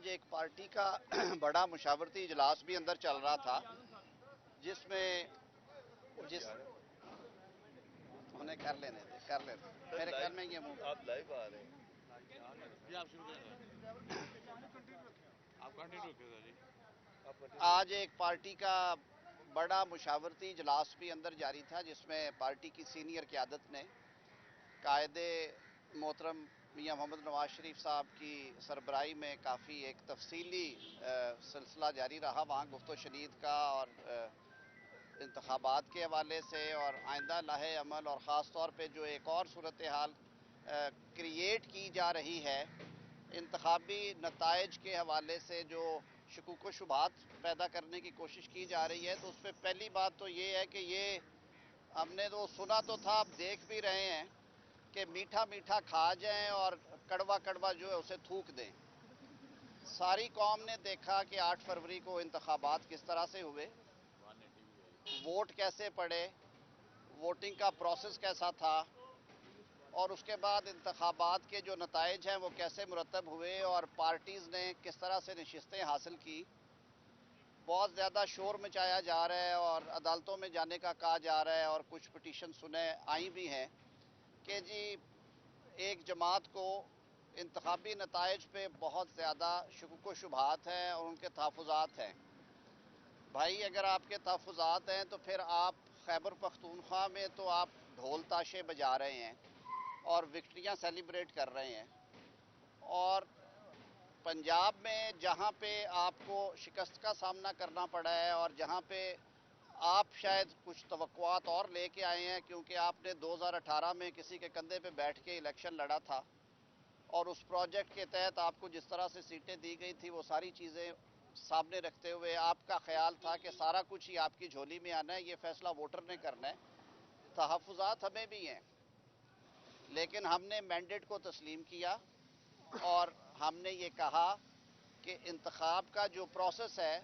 آج ایک پارٹی کا بڑا مشاورتی اجلاس بھی اندر چل رہا تھا جس میں انہیں کر لینے میرے خیال میں یہ آپ لائیو آ رہے ہیں آپ شروع کریں آپ کنٹینیو کریں جی. آج ایک پارٹی کا بڑا مشاورتی اجلاس بھی اندر جاری تھا جس میں پارٹی کی سینئر قیادت نے قائد محترم میاں محمد نواز شریف صاحب کی سربراہی میں کافی ایک تفصیلی سلسلہ جاری رہا وہاں گفت و شنید کا اور انتخابات کے حوالے سے اور آئندہ لاہے عمل اور خاص طور پہ جو ایک اور صورتحال کریٹ کی جا رہی ہے انتخابی نتائج کے حوالے سے جو شکوک و شبہات پیدا کرنے کی کوشش کی جا رہی ہے تو اس پہ پہلی بات تو یہ ہے کہ یہ ہم نے تو سنا تو تھا اب دیکھ بھی رہے ہیں کہ میٹھا میٹھا کھا جائیں اور کڑوا کڑوا جو ہے اسے تھوک دیں. ساری قوم نے دیکھا کہ 8 فروری کو انتخابات کس طرح سے ہوئے, ووٹ کیسے پڑے, ووٹنگ کا پروسیس کیسا تھا اور اس کے بعد انتخابات کے جو نتائج ہیں وہ کیسے مرتب ہوئے اور پارٹیز نے کس طرح سے نشستیں حاصل کی. بہت زیادہ شور مچایا جا رہا ہے اور عدالتوں میں جانے کا کہا جا رہا ہے اور کچھ پٹیشن آئی بھی ہیں کہ جی ایک جماعت کو انتخابی نتائج پہ بہت زیادہ شکوک و شبہات ہیں اور ان کے تحفظات ہیں. بھائی اگر آپ کے تحفظات ہیں تو پھر آپ خیبر پختونخوا میں تو آپ ڈھول تاشے بجا رہے ہیں اور وکٹریاں سیلیبریٹ کر رہے ہیں, اور پنجاب میں جہاں پہ آپ کو شکست کا سامنا کرنا پڑا ہے اور جہاں پہ آپ شاید کچھ توقعات اور لے کے آئے ہیں کیونکہ آپ نے 2018 میں کسی کے کندھے پہ بیٹھ کے الیکشن لڑا تھا اور اس پروجیکٹ کے تحت آپ کو جس طرح سے سیٹیں دی گئی تھی وہ ساری چیزیں سامنے رکھتے ہوئے آپ کا خیال تھا کہ سارا کچھ ہی آپ کی جھولی میں آنا ہے, یہ فیصلہ ووٹر نے کرنا ہے. تحفظات ہمیں بھی ہیں لیکن ہم نے مینڈیٹ کو تسلیم کیا اور ہم نے یہ کہا کہ انتخاب کا جو پروسیس ہے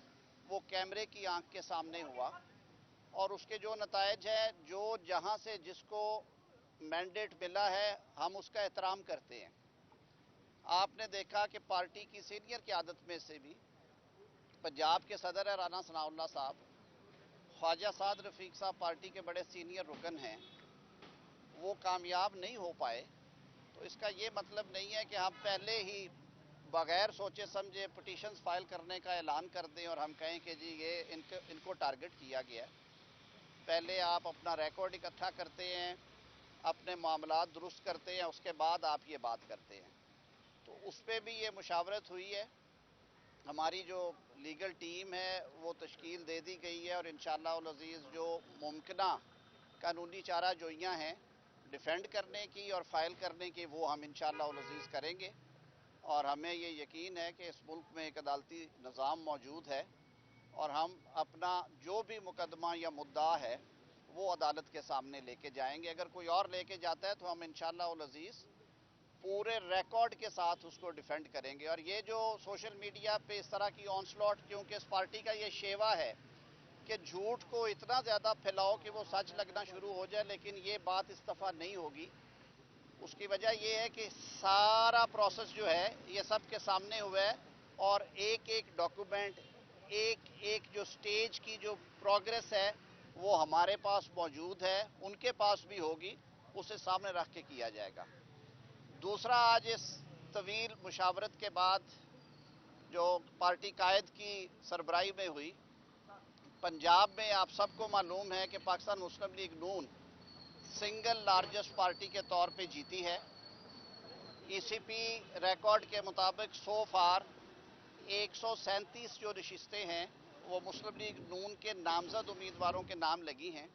وہ کیمرے کی آنکھ کے سامنے ہوا اور اس کے جو نتائج ہیں جو جہاں سے جس کو مینڈیٹ ملا ہے ہم اس کا احترام کرتے ہیں. آپ نے دیکھا کہ پارٹی کی سینئر قیادت میں سے بھی پنجاب کے صدر ہے رانا ثناء اللہ صاحب, خواجہ سعد رفیق صاحب پارٹی کے بڑے سینئر رکن ہیں, وہ کامیاب نہیں ہو پائے. تو اس کا یہ مطلب نہیں ہے کہ ہم پہلے ہی بغیر سوچے سمجھے پٹیشنز فائل کرنے کا اعلان کر دیں اور ہم کہیں کہ جی یہ ان کو ٹارگٹ کیا گیا. پہلے آپ اپنا ریکارڈ اکٹھا کرتے ہیں, اپنے معاملات درست کرتے ہیں, اس کے بعد آپ یہ بات کرتے ہیں. تو اس پہ بھی یہ مشاورت ہوئی ہے. ہماری جو لیگل ٹیم ہے وہ تشکیل دے دی گئی ہے اور انشاءاللہ العزیز جو ممکنہ قانونی چارہ جوئیاں ہیں ڈیفینڈ کرنے کی اور فائل کرنے کی وہ ہم انشاءاللہ العزیز کریں گے. اور ہمیں یہ یقین ہے کہ اس ملک میں ایک عدالتی نظام موجود ہے اور ہم اپنا جو بھی مقدمہ یا مدعا ہے وہ عدالت کے سامنے لے کے جائیں گے. اگر کوئی اور لے کے جاتا ہے تو ہم انشاءاللہ العزیز پورے ریکارڈ کے ساتھ اس کو ڈیفینڈ کریں گے. اور یہ جو سوشل میڈیا پہ اس طرح کی آنسلاٹ, کیونکہ اس پارٹی کا یہ شیوا ہے کہ جھوٹ کو اتنا زیادہ پھیلاؤ کہ وہ سچ لگنا شروع ہو جائے, لیکن یہ بات اس دفعہ نہیں ہوگی. اس کی وجہ یہ ہے کہ سارا پروسیس جو ہے یہ سب کے سامنے ہوا ہے اور ایک ایک ڈاکومنٹ, ایک ایک جو سٹیج کی جو پروگریس ہے وہ ہمارے پاس موجود ہے, ان کے پاس بھی ہوگی, اسے سامنے رکھ کے کیا جائے گا. دوسرا, آج اس طویل مشاورت کے بعد جو پارٹی قائد کی سربراہی میں ہوئی, پنجاب میں آپ سب کو معلوم ہے کہ پاکستان مسلم لیگ نون سنگل لارجسٹ پارٹی کے طور پہ جیتی ہے. ای سی پی ریکارڈ کے مطابق سو فار 137 جو نشستیں ہیں وہ مسلم لیگ نون کے نامزد امیدواروں کے نام لگی ہیں.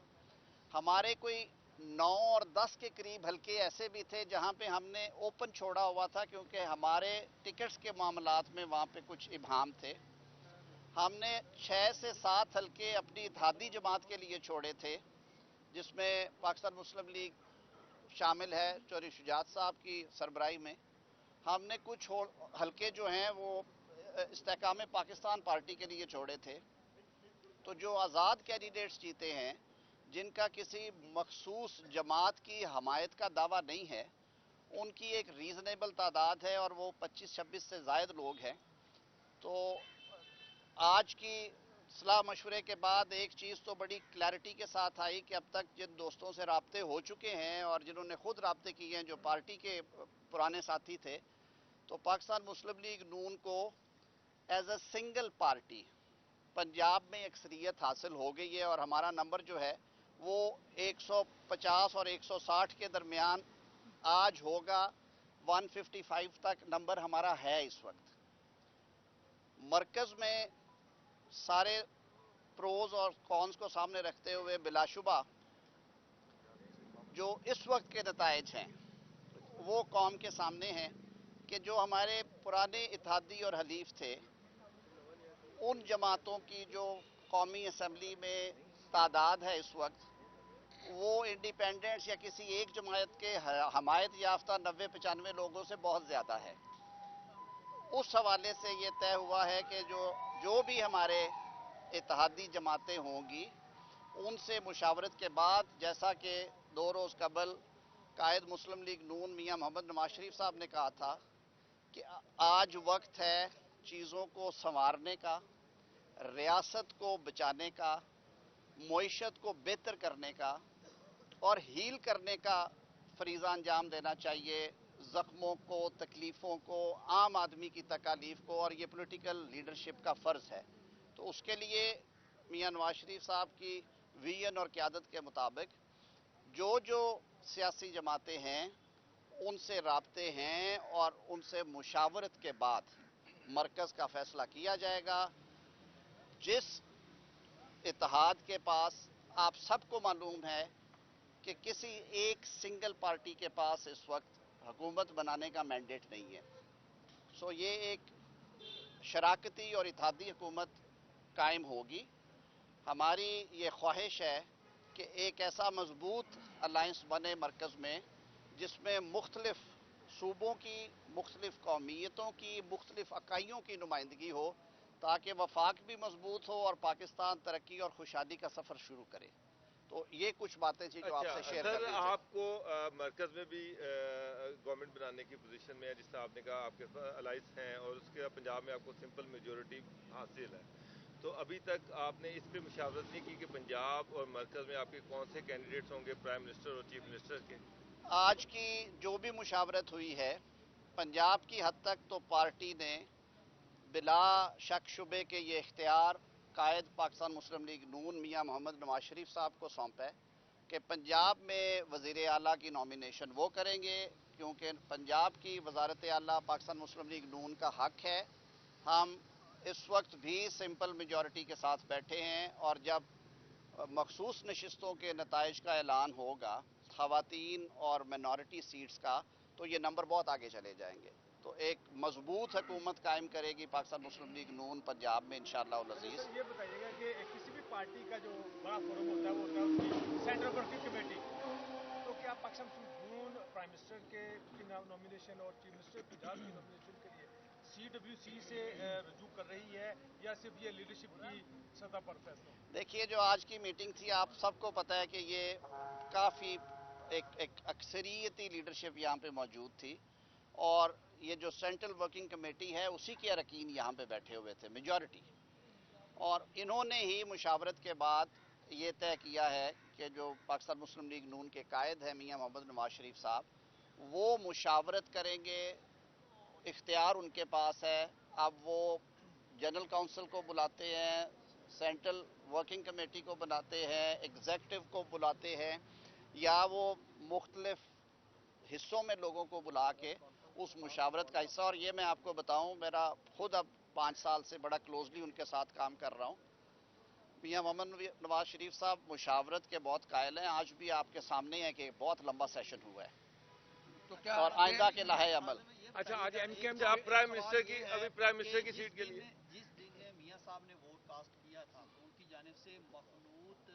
ہمارے کوئی 9 اور 10 کے قریب حلقے ایسے بھی تھے جہاں پہ ہم نے اوپن چھوڑا ہوا تھا کیونکہ ہمارے ٹکٹس کے معاملات میں وہاں پہ کچھ ابہام تھے. ہم نے 6 سے 7 حلقے اپنی اتحادی جماعت کے لیے چھوڑے تھے جس میں پاکستان مسلم لیگ شامل ہے چوہدری شجاعت صاحب کی سربراہی میں. ہم نے کچھ حلقے جو ہیں وہ استحکام پاکستان پارٹی کے لیے چھوڑے تھے. تو جو آزاد کینڈیڈیٹس جیتے ہیں جن کا کسی مخصوص جماعت کی حمایت کا دعویٰ نہیں ہے, ان کی ایک ریزنیبل تعداد ہے اور وہ 25-26 سے زائد لوگ ہیں. تو آج کی صلاح مشورے کے بعد ایک چیز تو بڑی کلیئرٹی کے ساتھ آئی کہ اب تک جن دوستوں سے رابطے ہو چکے ہیں اور جنہوں نے خود رابطے کیے ہیں جو پارٹی کے پرانے ساتھی تھے، تو پاکستان مسلم لیگ نون کو as a single party Punjab میں اکثریت حاصل ہو گئی ہے، اور ہمارا نمبر جو ہے وہ 150 اور 160 کے درمیان آج ہوگا، 155 تک نمبر ہمارا ہے اس وقت۔ مرکز میں سارے پروز اور کونز کو سامنے رکھتے ہوئے بلا شبہ جو اس وقت کے نتائج ہیں وہ قوم کے سامنے ہیں کہ جو ہمارے پرانے اتحادی اور حلیف تھے، ان جماعتوں کی جو قومی اسمبلی میں تعداد ہے اس وقت، وہ انڈیپینڈنٹس یا کسی ایک جماعت کے حمایت یافتہ 90-95 لوگوں سے بہت زیادہ ہے۔ اس حوالے سے یہ طے ہوا ہے کہ جو بھی ہمارے اتحادی جماعتیں ہوں گی ان سے مشاورت کے بعد، جیسا کہ 2 روز قبل قائد مسلم لیگ نون میاں محمد نواز شریف صاحب نے کہا تھا کہ آج وقت ہے چیزوں کو سنوارنے کا، ریاست کو بچانے کا، معیشت کو بہتر کرنے کا اور ہیل کرنے کا فریضہ انجام دینا چاہیے، زخموں کو، تکلیفوں کو، عام آدمی کی تکالیف کو، اور یہ پولیٹیکل لیڈرشپ کا فرض ہے۔ تو اس کے لیے میاں نواز شریف صاحب کی ویژن اور قیادت کے مطابق جو سیاسی جماعتیں ہیں ان سے رابطے ہیں، اور ان سے مشاورت کے بعد مرکز کا فیصلہ کیا جائے گا۔ جس اتحاد کے پاس، آپ سب کو معلوم ہے کہ کسی ایک سنگل پارٹی کے پاس اس وقت حکومت بنانے کا مینڈیٹ نہیں ہے، سو یہ ایک شراکتی اور اتحادی حکومت قائم ہوگی۔ ہماری یہ خواہش ہے کہ ایک ایسا مضبوط الائنس بنے مرکز میں جس میں مختلف صوبوں کی، مختلف قومیتوں کی، مختلف اکائیوں کی نمائندگی ہو، تاکہ وفاق بھی مضبوط ہو اور پاکستان ترقی اور خوشحالی کا سفر شروع کرے۔ تو یہ کچھ باتیں تھیں جو آپ سے شیئر کر سر، لی آپ کو مرکز میں بھی گورنمنٹ بنانے کی پوزیشن میں ہے، جس طرح آپ نے کہا آپ کے الائنس ہیں، اور اس کے پنجاب میں آپ کو سمپل میجورٹی حاصل ہے، تو ابھی تک آپ نے اس پہ مشاورت نہیں کی کہ پنجاب اور مرکز میں آپ کے کون سے کینڈیڈیٹس ہوں گے پرائم منسٹر اور چیف منسٹر کے؟ آج کی جو بھی مشاورت ہوئی ہے پنجاب کی حد تک، تو پارٹی نے بلا شک شبے کے یہ اختیار قائد پاکستان مسلم لیگ نون میاں محمد نواز شریف صاحب کو سونپا ہے کہ پنجاب میں وزیر اعلیٰ کی نامینیشن وہ کریں گے، کیونکہ پنجاب کی وزارت اعلیٰ پاکستان مسلم لیگ نون کا حق ہے۔ ہم اس وقت بھی سمپل میجورٹی کے ساتھ بیٹھے ہیں، اور جب مخصوص نشستوں کے نتائج کا اعلان ہوگا خواتین اور مینورٹی سیٹس کا، تو یہ نمبر بہت آگے چلے جائیں گے۔ تو ایک مضبوط حکومت قائم کرے گی پاکستان مسلم لیگ نون پنجاب میں انشاءاللہ العزیز۔ سر یہ بتائیے گا کہ کسی بھی پارٹی کا جو بڑا فورم ہوتا ہے وہ ہوتا ہے اس کی سینٹرل ورکنگ کمیٹی، تو کیا پاکستان مسلم نون پرائم منسٹر کی نامینیشن اور چیف منسٹر پنجاب کی نامینیشن کے لیے CWC سے رجوع کر رہی ہے، یا صرف یہ لیڈرشپ کی سطح پر فیصلہ ہوگا؟ دیکھیے، جو آج کی میٹنگ تھی آپ سب کو پتہ ہے کہ یہ کافی ایک اکثریتی لیڈرشپ یہاں پہ موجود تھی، اور یہ جو سینٹرل ورکنگ کمیٹی ہے اسی کے اراکین یہاں پہ بیٹھے ہوئے تھے میجورٹی، اور انہوں نے ہی مشاورت کے بعد یہ طے کیا ہے کہ جو پاکستان مسلم لیگ نون کے قائد ہیں میاں محمد نواز شریف صاحب، وہ مشاورت کریں گے، اختیار ان کے پاس ہے۔ اب وہ جنرل کونسل کو بلاتے ہیں، سینٹرل ورکنگ کمیٹی کو بلاتے ہیں، ایگزیکٹو کو بلاتے ہیں، یا وہ مختلف حصوں میں لوگوں کو بلا کے اس مشاورت کا حصہ، اور یہ میں آپ کو بتاؤں، میرا خود اب 5 سال سے بڑا کلوزلی ان کے ساتھ کام کر رہا ہوں۔ میاں محمد نواز شریف صاحب مشاورت کے بہت قائل ہیں، آج بھی آپ کے سامنے ہے کہ بہت لمبا سیشن ہوا ہے، تو کیا اور آئندہ کے لائحہ عمل۔ اچھا، آج MKM آپ پرائم منسٹر کی ابھی پرائم منسٹر کی سیٹ کے لیے جس دن میاں صاحب نے ووٹ کاسٹ کیا تھا تو ان کی جانب سے مخلوط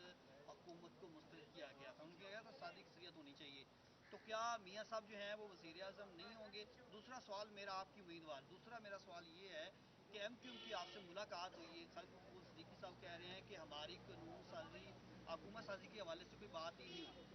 حکومت کو مسترد کیا گیا تھا، ان کی کہا تھا سادی اکثریت ہونی چاہیے، تو کیا میاں صاحب جو ہیں وہ وزیر اعظم نہیں ہوں گے؟ دوسرا سوال میرا آپ کی امیدوار، دوسرا میرا سوال یہ ہے کہ MQM کی آپ سے ملاقات ہوئی ہے، خالد مقبول صدیقی صاحب کہہ رہے ہیں کہ ہماری قانون سازی، حکومت سازی کے حوالے سے کوئی بات ہی نہیں ہوئی،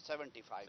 75